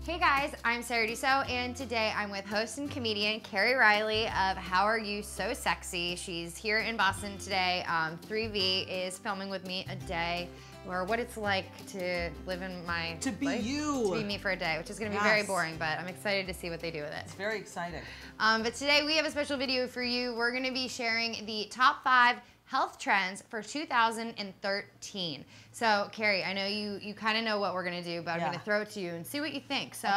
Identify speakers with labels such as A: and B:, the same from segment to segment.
A: Hey guys, I'm Sarah Dussault, and today I'm with host and comedian Carrie Riley of How Are You So Sexy. She's here in Boston today. 3V is filming with me a day, or what it's like to live in my life. To be me for a day, which is going to be very boring, but I'm excited to see what they do with it.
B: It's very exciting.
A: But today we have a special video for you. We're going to be sharing the top 5 health trends for 2013. So, Carrie, I know you kind of know what we're going to do, but I'm going to throw it to you and see what you think. So,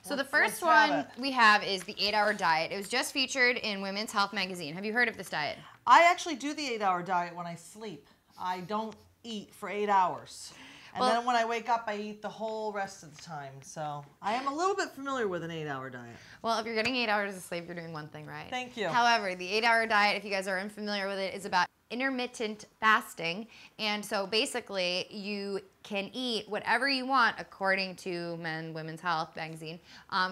A: so the first one we have is the 8-hour diet. It was just featured in Women's Health magazine. Have you heard of this diet?
B: I actually do the 8-hour diet when I sleep. I don't eat for 8 hours. And then when I wake up, I eat the whole rest of the time. So I am a little bit familiar with an 8-hour diet.
A: Well, if you're getting 8 hours of sleep, you're doing one thing right.
B: Thank you.
A: However, the 8-hour diet, if you guys are unfamiliar with it, is about intermittent fasting. And so basically, you can eat whatever you want, according to Women's Health magazine,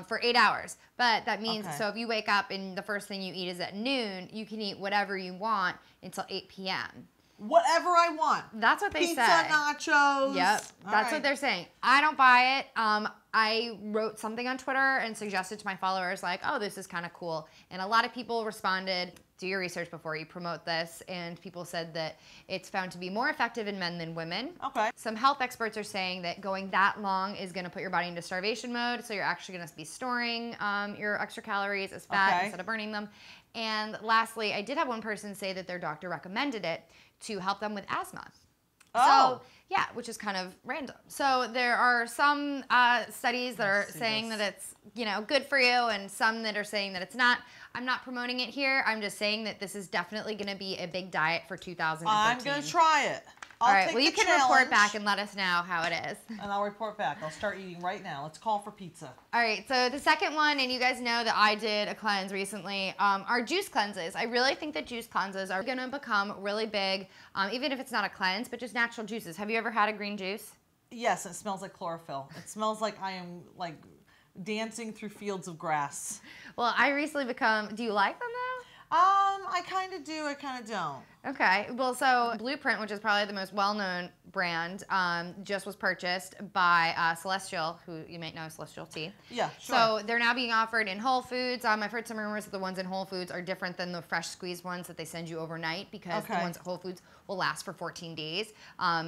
A: for 8 hours. But that means, so if you wake up and the first thing you eat is at noon, you can eat whatever you want until 8 p.m.
B: Whatever I want.
A: That's what they say.
B: Pizza, nachos.
A: Yep, that's what they're saying. I don't buy it. I wrote something on Twitter and suggested to my followers like, oh, this is kind of cool. And a lot of people responded, do your research before you promote this. And people said that it's found to be more effective in men than women.
B: Okay.
A: Some health experts are saying that going that long is going to put your body into starvation mode. So you're actually going to be storing your extra calories as fat instead of burning them. And lastly, I did have one person say that their doctor recommended it to help them with asthma. So, yeah, which is kind of random. So there are some studies that are saying that it's, good for you, and some that are saying that it's not. I'm not promoting it here. I'm just saying that this is definitely going to be a big diet for 2013.
B: I'm going to try it.
A: All right, well, you can report back and let us know how it is.
B: And I'll report back. I'll start eating right now. Let's call for pizza.
A: All right, so the second one, and you guys know that I did a cleanse recently, are juice cleanses. I really think that juice cleanses are going to become really big, even if it's not a cleanse, but just natural juices. Have you ever had a green juice?
B: Yes, it smells like chlorophyll. It smells like I am, dancing through fields of grass.
A: Well, I recently do you like them though?
B: I kind of do, I kind of don't.
A: Okay, well, so Blueprint, which is probably the most well-known brand, just was purchased by Celestial, who you might know, Celestial Tea.
B: Yeah, sure.
A: So they're now being offered in Whole Foods. I've heard some rumors that the ones in Whole Foods are different than the fresh squeezed ones that they send you overnight, because the ones at Whole Foods will last for 14 days,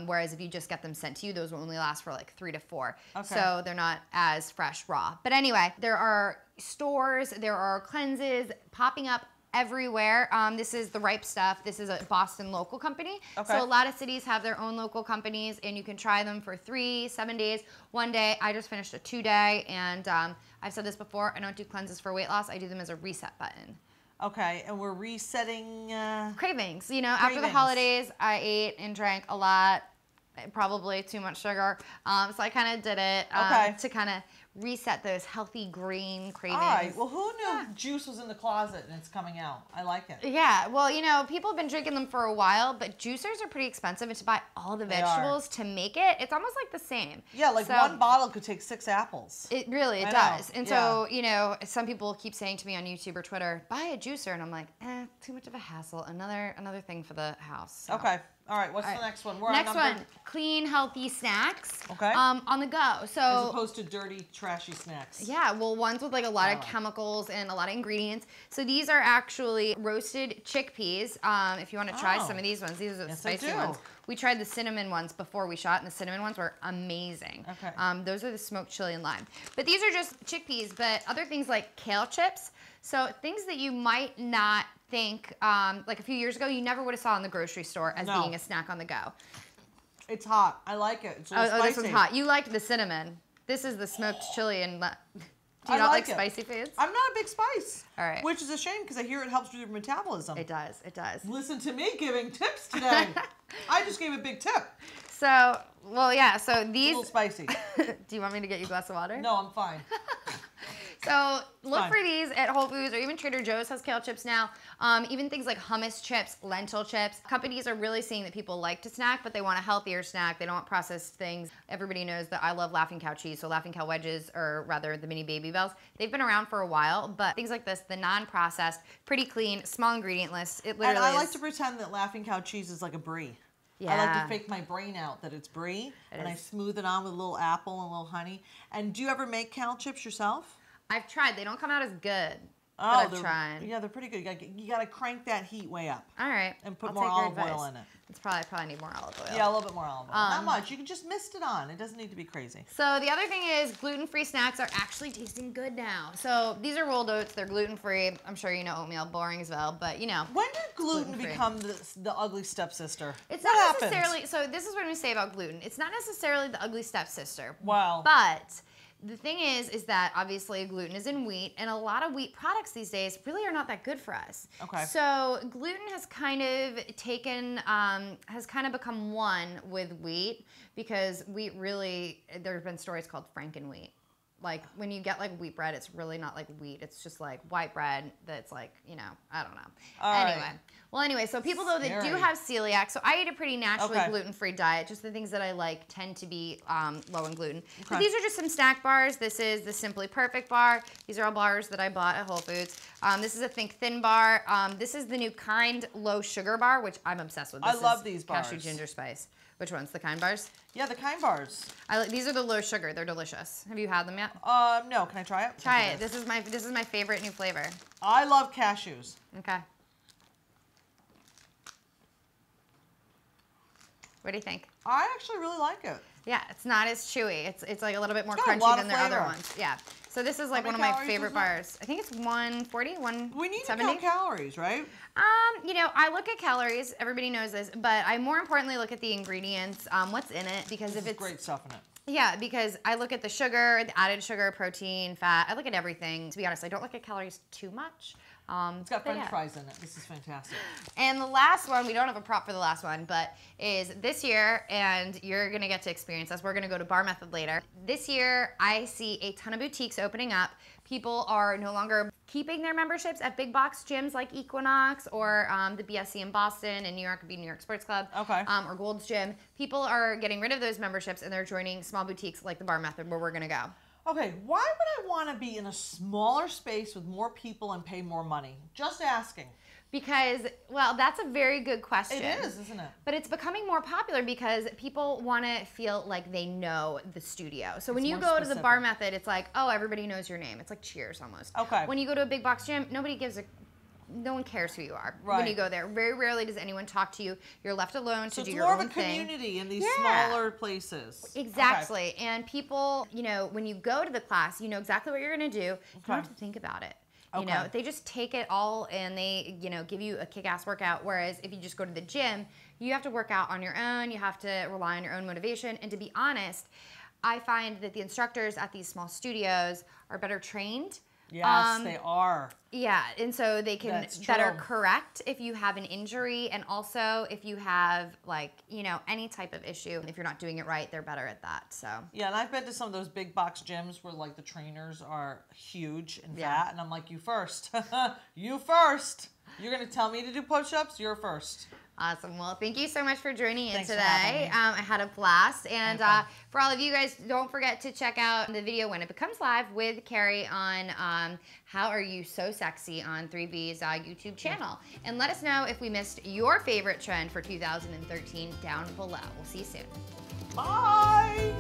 A: whereas if you just get them sent to you, those will only last for like 3 to 4. Okay. So they're not as fresh raw. But anyway, there are stores, there are cleanses popping up everywhere. This is the Ripe Stuff. This is a Boston local company. Okay. So a lot of cities have their own local companies, and you can try them for 3, 7 days, 1 day. I just finished a 2-day, and I've said this before, I don't do cleanses for weight loss. I do them as a reset button.
B: Okay, and we're resetting...
A: Cravings. After the holidays, I ate and drank a lot, probably too much sugar. So I kind of did it to kind of reset those healthy green cravings.
B: All right. Well, who knew juice was in the closet and it's coming out? I like it.
A: Yeah. Well, people have been drinking them for a while, but juicers are pretty expensive, and to buy all the vegetables to make it, it's almost like the same.
B: Yeah, one bottle could take 6 apples.
A: It really does. And so, some people keep saying to me on YouTube or Twitter, buy a juicer, and I'm like, too much of a hassle. Another thing for the house. So.
B: Okay. All right, what's the next one?
A: Next one, clean, healthy snacks.
B: Okay.
A: On the go. So
B: as opposed to dirty, trashy snacks.
A: Yeah, well, ones with a lot of chemicals and a lot of ingredients. So these are actually roasted chickpeas. If you want to try some of these ones, these are the spicy ones. We tried the cinnamon ones before we shot, and the cinnamon ones were amazing. Okay. Those are the smoked chili and lime. But these are just chickpeas, but other things like kale chips. So things that you might not think, like a few years ago, you never would have saw in the grocery store as being a snack on the go.
B: It's hot. I like it. It's a little spicy.
A: This one's hot. You liked the cinnamon. This is the smoked chili and... Do you not like spicy foods?
B: I'm not a big spice.
A: All right.
B: Which is a shame, because I hear it helps with your metabolism.
A: It does. It does.
B: Listen to me giving tips today. I just gave a big tip.
A: So, well, yeah. So these...
B: It's a little spicy.
A: Do you want me to get you a glass of water?
B: No, I'm fine.
A: So look for these at Whole Foods, or even Trader Joe's has kale chips now. Even things like hummus chips, lentil chips. Companies are really seeing that people like to snack, but they want a healthier snack. They don't want processed things. Everybody knows that I love Laughing Cow cheese, so Laughing Cow wedges, or rather the mini Baby Bells. They've been around for a while, but things like this, the non-processed, pretty clean, small ingredient list, it literally
B: And I like to pretend that Laughing Cow cheese is like a brie. I like to fake my brain out that it's brie, and I smooth it on with a little apple and a little honey. And do you ever make kale chips yourself?
A: I've tried. They don't come out as good.
B: Oh,
A: but I've tried.
B: Yeah, they're pretty good. You got to crank that heat way up.
A: All right.
B: And put more olive oil in it.
A: It's probably need more olive oil.
B: Yeah, a little bit more olive oil. Not much. You can just mist it on. It doesn't need to be crazy.
A: So the other thing is gluten-free snacks are actually tasting good now. So these are rolled oats. They're gluten-free. I'm sure you know oatmeal, boring as well, but you know.
B: When did gluten become the ugly stepsister?
A: It's not necessarily. So this is what I'm going to say about gluten. It's not necessarily the ugly stepsister.
B: Wow.
A: But the thing is that obviously gluten is in wheat, and a lot of wheat products these days really are not that good for us.
B: Okay.
A: So gluten has kind of become one with wheat, because wheat really, there have been stories called Frankenwheat. Like when you get like wheat bread, it's really not like wheat. It's just like white bread that's like, you know, I don't know. Anyway, so people though that do have celiac, so I eat a pretty naturally gluten-free diet. Just the things that I like tend to be low in gluten. But these are just some snack bars. This is the Simply Perfect bar. These are all bars that I bought at Whole Foods. This is a Think Thin bar. This is the new Kind Low Sugar bar, which I'm obsessed with.
B: I love these bars.
A: Cashew ginger spice. Which ones? The Kind bars?
B: Yeah, the Kind bars.
A: These are the low sugar. They're delicious. Have you had them yet?
B: No. Can I try it?
A: Try it. This is my favorite new flavor.
B: I love cashews.
A: Okay. What do you think?
B: I actually really like it.
A: Yeah, it's not as chewy. It's like a little bit more crunchy than their other ones. Yeah. So this is like one of my favorite bars. I think it's 140, 170.
B: We need to count calories, right?
A: You know, I look at calories. Everybody knows this, but I more importantly look at the ingredients, what's in it, because if it's
B: great stuff in it.
A: Yeah, because I look at the sugar, the added sugar, protein, fat. I look at everything. To be honest, I don't look at calories too much.
B: It's got French fries in it. This is fantastic.
A: And the last one, we don't have a prop for the last one, but is this year, and you're going to get to experience this. We're going to go to Bar Method later. This year, I see a ton of boutiques opening up. People are no longer keeping their memberships at big box gyms like Equinox or the BSC in Boston, and New York would be New York Sports Club, or Gold's Gym. People are getting rid of those memberships, and they're joining small boutiques like the Bar Method, where we're going to go.
B: Okay, why would I want to be in a smaller space with more people and pay more money? Just asking.
A: Because, well, that's a very good question.
B: It is, isn't it?
A: But it's becoming more popular because people want to feel like they know the studio. So when you go to the Bar Method, it's like, oh, everybody knows your name. It's like Cheers almost.
B: Okay.
A: When you go to a big box gym, no one cares who you are when you go there. Very rarely does anyone talk to you. You're left alone to do your own thing. So it's more of a community
B: in these smaller places.
A: Exactly. Okay. And people, you know, when you go to the class, you know exactly what you're going to do. You don't have to think about it. You know, they just take it all and they, you know, give you a kick-ass workout. Whereas if you just go to the gym, you have to work out on your own. You have to rely on your own motivation. And to be honest, I find that the instructors at these small studios are better trained.
B: Yes, they are.
A: Yeah, and so they can better correct if you have an injury, and also if you have, like, you know, any type of issue. If you're not doing it right, they're better at that. So
B: yeah, and I've been to some of those big box gyms where like the trainers are huge and fat, and I'm like, you first, you first. You're gonna tell me to do push-ups? You're first.
A: Awesome. Well, thank you so much for joining in today. I had a blast. And for all of you guys, don't forget to check out the video when it becomes live with Carrie on How Are You So Sexy on 3B's YouTube channel. And let us know if we missed your favorite trend for 2013 down below. We'll see you soon.
B: Bye.